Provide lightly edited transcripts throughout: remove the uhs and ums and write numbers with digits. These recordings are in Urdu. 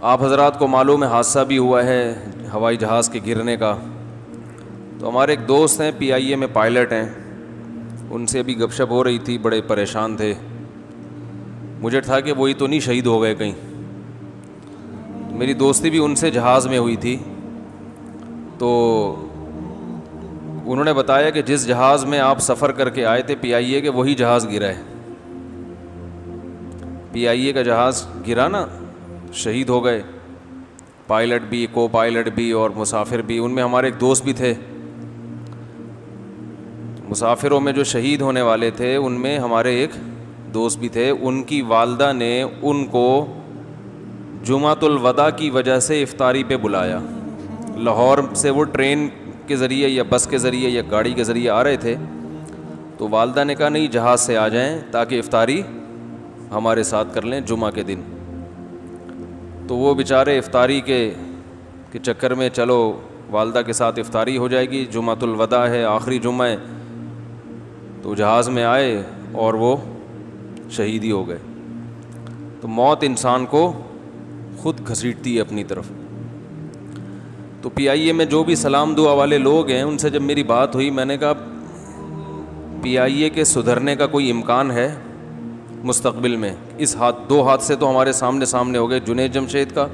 آپ حضرات کو معلوم ہے حادثہ بھی ہوا ہے ہوائی جہاز کے گرنے کا. تو ہمارے ایک دوست ہیں PIA میں پائلٹ ہیں, ان سے ابھی گپ شپ ہو رہی تھی, بڑے پریشان تھے. مجھے تھا کہ وہی تو نہیں شہید ہو گئے کہیں. میری دوستی بھی ان سے جہاز میں ہوئی تھی. تو انہوں نے بتایا کہ جس جہاز میں آپ سفر کر کے آئے تھے PIA کے, وہی جہاز گرا ہے. PIA کا جہاز گرا نا, شہید ہو گئے پائلٹ بھی, کو پائلٹ بھی اور مسافر بھی. ان میں ہمارے ایک دوست بھی تھے. مسافروں میں جو شہید ہونے والے تھے ان میں ہمارے ایک دوست بھی تھے. ان کی والدہ نے ان کو جمعۃ الوداع کی وجہ سے افطاری پہ بلایا. لاہور سے وہ ٹرین کے ذریعے یا بس کے ذریعے یا گاڑی کے ذریعے آ رہے تھے. تو والدہ نے کہا نہیں, جہاز سے آ جائیں تاکہ افطاری ہمارے ساتھ کر لیں جمعہ کے دن. تو وہ بیچارے افطاری کے چکر میں, چلو والدہ کے ساتھ افطاری ہو جائے گی, جمعۃ الوداع ہے, آخری جمعہ ہے, تو جہاز میں آئے اور وہ شہید ہی ہو گئے. تو موت انسان کو خود گھسیٹتی ہے اپنی طرف. تو PIA میں جو بھی سلام دعا والے لوگ ہیں, ان سے جب میری بات ہوئی, میں نے کہا PIA کے سدھرنے کا کوئی امکان ہے مستقبل میں؟ اس دو حادثے تو ہمارے سامنے ہو گئے. جنید جمشید کا,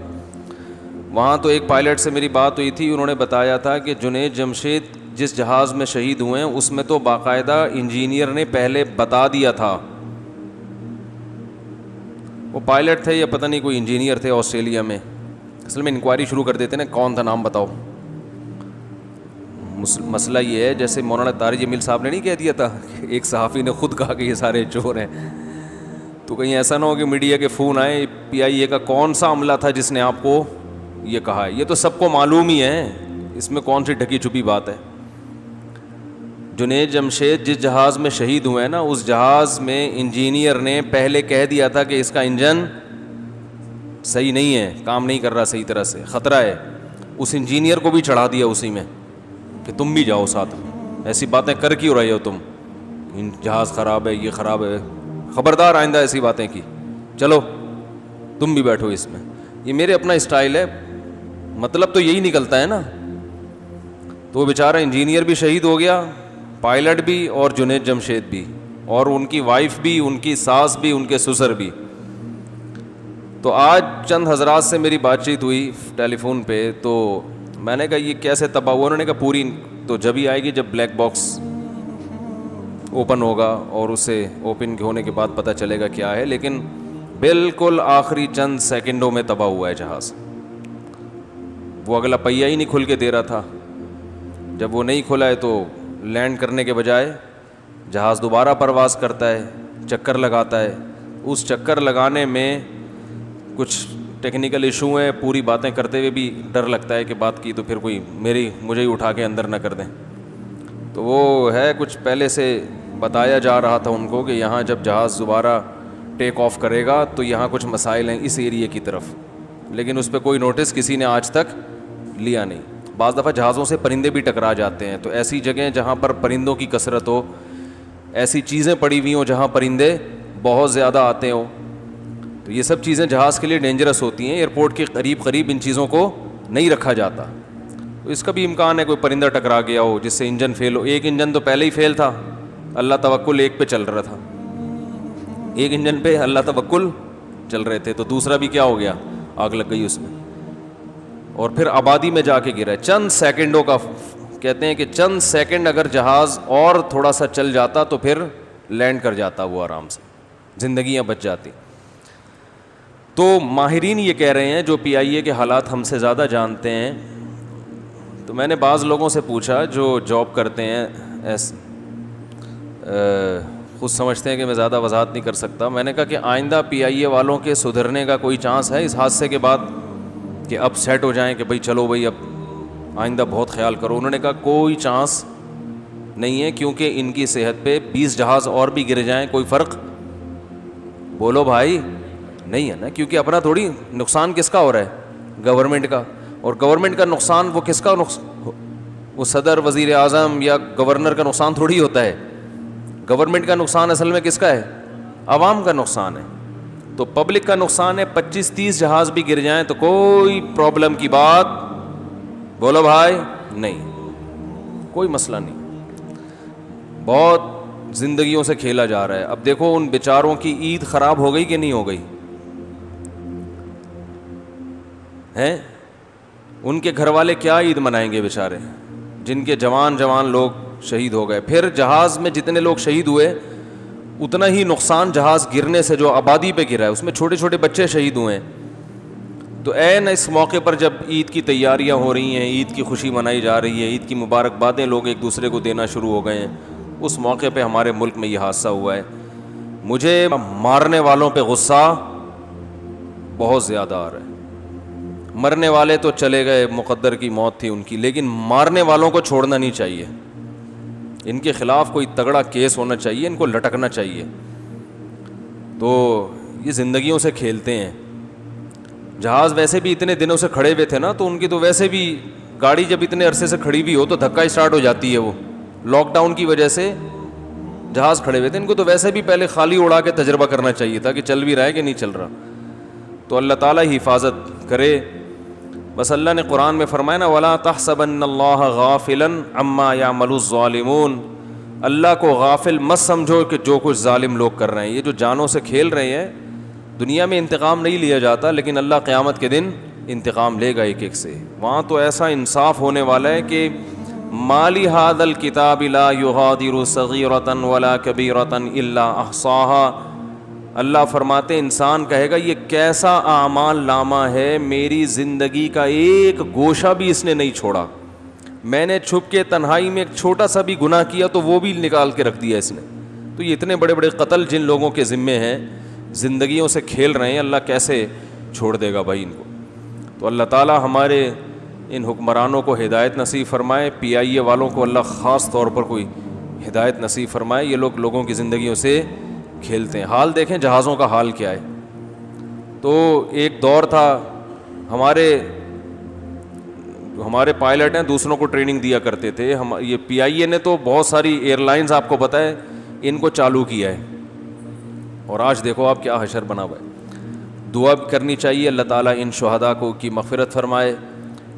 وہاں تو ایک پائلٹ سے میری بات ہوئی تھی, انہوں نے بتایا تھا کہ جنید جمشید جس جہاز میں شہید ہوئے ہیں اس میں تو باقاعدہ انجینئر نے پہلے بتا دیا تھا. وہ پائلٹ تھے یا پتہ نہیں کوئی انجینئر تھے آسٹریلیا میں. اصل میں انکوائری شروع کر دیتے نا, کون تھا, نام بتاؤ. مسئلہ یہ ہے جیسے مولانا طارق جمیل صاحب نے نہیں کہہ دیا تھا, ایک صحافی نے خود کہا کہ یہ سارے چور ہیں. تو کہیں ایسا نہ ہو کہ میڈیا کے فون آئے, PIA کا کون سا عملہ تھا جس نے آپ کو یہ کہا ہے. یہ تو سب کو معلوم ہی ہے, اس میں کون سی ڈھکی چھپی بات ہے. جنید جمشید جس جہاز میں شہید ہوئے ہیں نا, اس جہاز میں انجینئر نے پہلے کہہ دیا تھا کہ اس کا انجن صحیح نہیں ہے, کام نہیں کر رہا صحیح طرح سے, خطرہ ہے. اس انجینئر کو بھی چڑھا دیا اسی میں کہ تم بھی جاؤ ساتھ. ایسی باتیں کر کیوں رہے ہو تم, جہاز خراب ہے, یہ خراب ہے, خبردار آئندہ ایسی باتیں کی, چلو تم بھی بیٹھو اس میں. یہ میرے اپنا اسٹائل ہے, مطلب تو یہی نکلتا ہے نا. تو وہ بیچارہ انجینئر بھی شہید ہو گیا, پائلٹ بھی, اور جنید جمشید بھی, اور ان کی وائف بھی, ان کی ساس بھی, ان کے سسر بھی. تو آج چند حضرات سے میری بات چیت ہوئی ٹیلی فون پہ, تو میں نے کہا یہ کیسے تباہ ہوا. انہوں نے کہا پوری تو جب ہی آئے گی جب بلیک باکس اوپن ہوگا, اور اسے اوپن ہونے کے بعد پتہ چلے گا کیا ہے. لیکن بالکل آخری چند سیکنڈوں میں تباہ ہوا ہے جہاز. وہ اگلا پہیہ ہی نہیں کھل کے دے رہا تھا. جب وہ نہیں کھلا ہے تو لینڈ کرنے کے بجائے جہاز دوبارہ پرواز کرتا ہے, چکر لگاتا ہے. اس چکر لگانے میں کچھ ٹیکنیکل ایشو ہیں, پوری باتیں کرتے ہوئے بھی ڈر لگتا ہے کہ بات کی تو پھر کوئی مجھے ہی اٹھا کے اندر نہ کر دیں. تو وہ ہے کچھ پہلے سے بتایا جا رہا تھا ان کو کہ یہاں جب جہاز دوبارہ ٹیک آف کرے گا تو یہاں کچھ مسائل ہیں اس ایریے کی طرف, لیکن اس پہ کوئی نوٹس کسی نے آج تک لیا نہیں. بعض دفعہ جہازوں سے پرندے بھی ٹکرا جاتے ہیں, تو ایسی جگہیں جہاں پر پرندوں کی کثرت ہو, ایسی چیزیں پڑی ہوئی ہوں جہاں پرندے بہت زیادہ آتے ہوں, تو یہ سب چیزیں جہاز کے لیے ڈینجرس ہوتی ہیں. ایئرپورٹ کے قریب ان چیزوں کو نہیں رکھا جاتا. تو اس کا بھی امکان ہے کوئی پرندہ ٹکرا گیا ہو جس سے انجن فیل ہو. ایک انجن تو پہلے ہی فیل تھا, اللہ توکل ایک پہ چل رہا تھا, ایک انجن پہ اللہ توکل چل رہے تھے, تو دوسرا بھی کیا ہو گیا, آگ لگ گئی اس میں, اور پھر آبادی میں جا کے گرا. چند سیکنڈوں کا کہتے ہیں کہ چند سیکنڈ اگر جہاز اور تھوڑا سا چل جاتا تو پھر لینڈ کر جاتا وہ آرام سے, زندگیاں بچ جاتی. تو ماہرین یہ کہہ رہے ہیں جو PIA کے حالات ہم سے زیادہ جانتے ہیں. تو میں نے بعض لوگوں سے پوچھا جو جاب کرتے ہیں, خود سمجھتے ہیں کہ میں زیادہ وضاحت نہیں کر سکتا. میں نے کہا کہ آئندہ PIA والوں کے سدھرنے کا کوئی چانس ہے اس حادثے کے بعد, کہ اب سیٹ ہو جائیں کہ بھئی چلو بھئی اب آئندہ بہت خیال کرو. انہوں نے کہا کوئی چانس نہیں ہے, کیونکہ ان کی صحت پہ 20 جہاز اور بھی گر جائیں کوئی فرق بولو بھائی نہیں ہے نا, کیونکہ اپنا تھوڑی نقصان کس کا ہو رہا ہے, گورنمنٹ کا. اور گورنمنٹ کا نقصان وہ کس کا وہ صدر, وزیر اعظم یا گورنر کا نقصان تھوڑی ہوتا ہے. گورنمنٹ کا نقصان اصل میں کس کا ہے, عوام کا نقصان ہے. تو پبلک کا نقصان ہے. 25-30 جہاز بھی گر جائیں تو کوئی پرابلم کی بات بولو بھائی نہیں, کوئی مسئلہ نہیں. بہت زندگیوں سے کھیلا جا رہا ہے. اب دیکھو ان بیچاروں کی عید خراب ہو گئی کہ نہیں ہو گئی ہیں؟ ان کے گھر والے کیا عید منائیں گے بیچارے, جن کے جوان لوگ شہید ہو گئے. پھر جہاز میں جتنے لوگ شہید ہوئے اتنا ہی نقصان جہاز گرنے سے جو آبادی پہ گرا ہے اس میں چھوٹے چھوٹے بچے شہید ہوئے ہیں. تو عین اس موقع پر جب عید کی تیاریاں ہو رہی ہیں, عید کی خوشی منائی جا رہی ہے, عید کی مبارکبادیں لوگ ایک دوسرے کو دینا شروع ہو گئے ہیں, اس موقع پہ ہمارے ملک میں یہ حادثہ ہوا ہے. مجھے مارنے والوں پہ غصہ بہت زیادہ آ رہا ہے. مرنے والے تو چلے گئے, مقدر کی موت تھی ان کی, لیکن مارنے والوں کو چھوڑنا نہیں چاہیے. ان کے خلاف کوئی تگڑا کیس ہونا چاہیے, ان کو لٹکنا چاہیے. تو یہ زندگیوں سے کھیلتے ہیں. جہاز ویسے بھی اتنے دنوں سے کھڑے ہوئے تھے نا, تو ان کی تو ویسے بھی گاڑی جب اتنے عرصے سے کھڑی بھی ہو تو دھکا اسٹارٹ ہو جاتی ہے. وہ لاک ڈاؤن کی وجہ سے جہاز کھڑے ہوئے تھے, ان کو تو ویسے بھی پہلے خالی اڑا کے تجربہ کرنا چاہیے تھا کہ چل بھی رہا ہے کہ نہیں چل رہا. تو اللہ تعالیٰ ہی حفاظت کرے. بس اللہ نے قرآن میں فرمایا نا, وَلَا تَحْسَبَنَّ اللَّهَ غَافِلًا عَمَّا يَعْمَلُ الظَّالِمُونَ, اللہ کو غافل مت سمجھو کہ جو کچھ ظالم لوگ کر رہے ہیں. یہ جو جانوں سے کھیل رہے ہیں, دنیا میں انتقام نہیں لیا جاتا, لیکن اللہ قیامت کے دن انتقام لے گا ایک ایک سے. وہاں تو ایسا انصاف ہونے والا ہے کہ مالی ھذا الکتاب لا یغادر صغیرۃ ولا کبیرۃ الا احصاها. اللہ فرماتے انسان کہے گا یہ کیسا اعمال نامہ ہے, میری زندگی کا ایک گوشہ بھی اس نے نہیں چھوڑا. میں نے چھپ کے تنہائی میں ایک چھوٹا سا بھی گناہ کیا تو وہ بھی نکال کے رکھ دیا اس نے. تو یہ اتنے بڑے بڑے قتل جن لوگوں کے ذمے ہیں, زندگیوں سے کھیل رہے ہیں, اللہ کیسے چھوڑ دے گا بھائی ان کو. تو اللہ تعالیٰ ہمارے ان حکمرانوں کو ہدایت نصیب فرمائے. PIA والوں کو اللہ خاص طور پر کوئی ہدایت نصیب فرمائے. یہ لوگوں کی زندگیوں سے کھیلتے ہیں. حال دیکھیں جہازوں کا حال کیا ہے. تو ایک دور تھا, ہمارے پائلٹ ہیں دوسروں کو ٹریننگ دیا کرتے تھے. یہ PIA نے تو بہت ساری ایئر لائنز آپ کو پتہ ہے ان کو چالو کیا ہے, اور آج دیکھو آپ کیا حشر بنا ہوا ہے. دعا کرنی چاہیے اللہ تعالیٰ ان شہداء کو کی مغفرت فرمائے,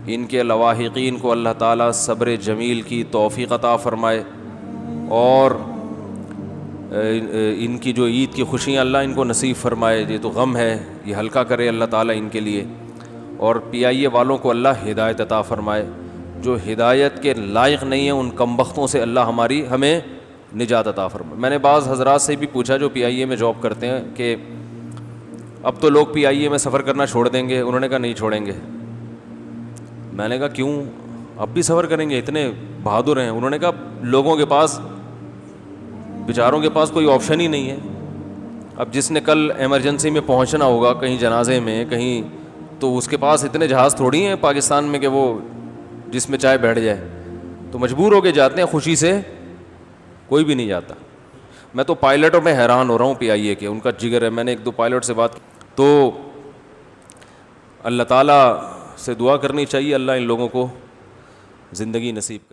ان کے لواحقین کو اللہ تعالیٰ صبر جمیل کی توفیق عطا فرمائے, اور ان کی جو عید کی خوشیاں اللہ ان کو نصیب فرمائے. یہ تو غم ہے, یہ ہلکا کرے اللہ تعالیٰ ان کے لیے. اور PIA والوں کو اللہ ہدایت عطا فرمائے. جو ہدایت کے لائق نہیں ہیں ان کمبختوں سے اللہ ہمیں نجات عطا فرمائے. میں نے بعض حضرات سے بھی پوچھا جو PIA میں جاب کرتے ہیں کہ اب تو لوگ PIA میں سفر کرنا چھوڑ دیں گے. انہوں نے کہا نہیں چھوڑیں گے. میں نے کہا کیوں, اب بھی سفر کریں گے, اتنے بہادر ہیں. انہوں نے کہا لوگوں کے پاس, بیچاروں کے پاس کوئی آپشن ہی نہیں ہے. اب جس نے کل ایمرجنسی میں پہنچنا ہوگا کہیں جنازے میں کہیں, تو اس کے پاس اتنے جہاز تھوڑی ہیں پاکستان میں کہ وہ جس میں چائے بیٹھ جائے. تو مجبور ہو کے جاتے ہیں, خوشی سے کوئی بھی نہیں جاتا. میں تو پائلٹوں میں حیران ہو رہا ہوں PIA کے, ان کا جگر ہے. میں نے 1-2 پائلٹ سے بات کی تو اللہ تعالیٰ سے دعا کرنی چاہیے اللہ ان لوگوں کو زندگی نصیب کرے.